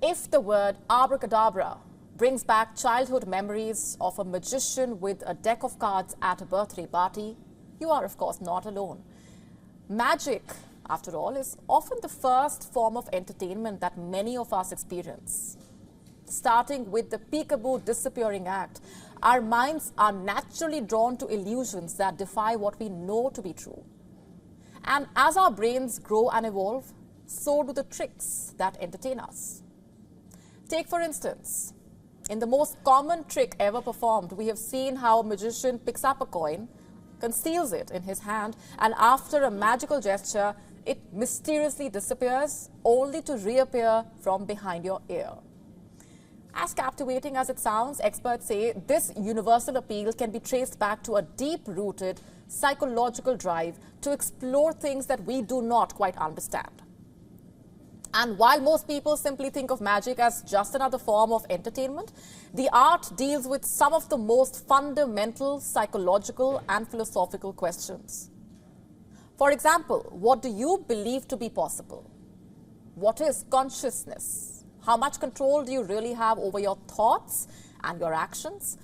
If the word abracadabra brings back childhood memories of a magician with a deck of cards at a birthday party, you are of course not alone. Magic, after all, is often the first form of entertainment that many of us experience. Starting with the peekaboo disappearing act, our minds are naturally drawn to illusions that defy what we know to be true. And as our brains grow and evolve, so do the tricks that entertain us. Take, for instance, in the most common trick ever performed, we have seen how a magician picks up a coin, conceals it in his hand, and after a magical gesture, it mysteriously disappears, only to reappear from behind your ear. As captivating as it sounds, experts say this universal appeal can be traced back to a deep-rooted psychological drive to explore things that we do not quite understand. And while most people simply think of magic as just another form of entertainment, the art deals with some of the most fundamental psychological and philosophical questions. For example, what do you believe to be possible? What is consciousness? How much control do you really have over your thoughts and your actions?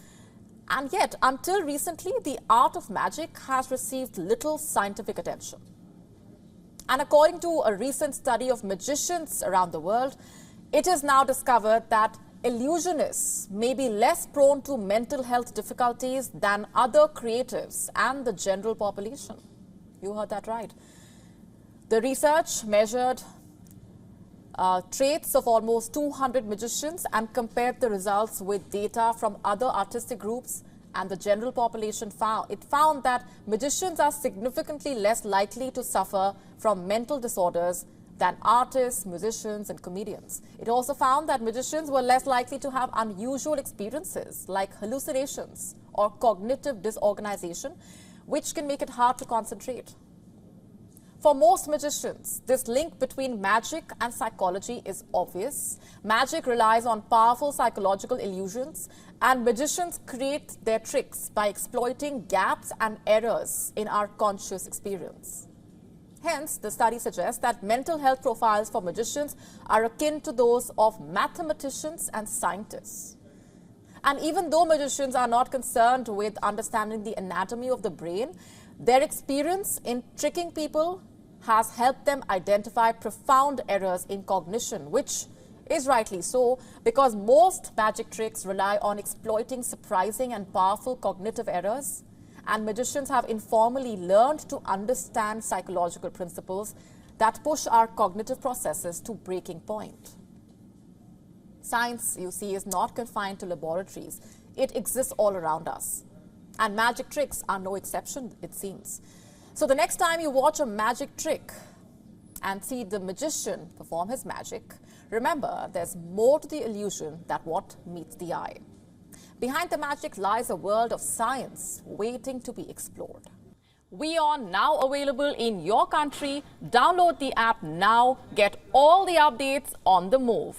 And yet, until recently, the art of magic has received little scientific attention. And according to a recent study of magicians around the world, it is now discovered that illusionists may be less prone to mental health difficulties than other creatives and the general population. You heard that right. The research measured traits of almost 200 magicians and compared the results with data from other artistic groups and the general population. It found that magicians are significantly less likely to suffer from mental disorders than artists, musicians, and comedians. It also found that magicians were less likely to have unusual experiences like hallucinations or cognitive disorganization, which can make it hard to concentrate. For most magicians, this link between magic and psychology is obvious. Magic relies on powerful psychological illusions, and magicians create their tricks by exploiting gaps and errors in our conscious experience. Hence, the study suggests that mental health profiles for magicians are akin to those of mathematicians and scientists. And even though magicians are not concerned with understanding the anatomy of the brain, their experience in tricking people has helped them identify profound errors in cognition, which is rightly so, because most magic tricks rely on exploiting surprising and powerful cognitive errors, and magicians have informally learned to understand psychological principles that push our cognitive processes to breaking point. Science, you see, is not confined to laboratories. It exists all around us. And magic tricks are no exception, it seems. So the next time you watch a magic trick and see the magician perform his magic, remember there's more to the illusion than what meets the eye. Behind the magic lies a world of science waiting to be explored. WION now available in your country. Download the app now. Get all the updates on the move.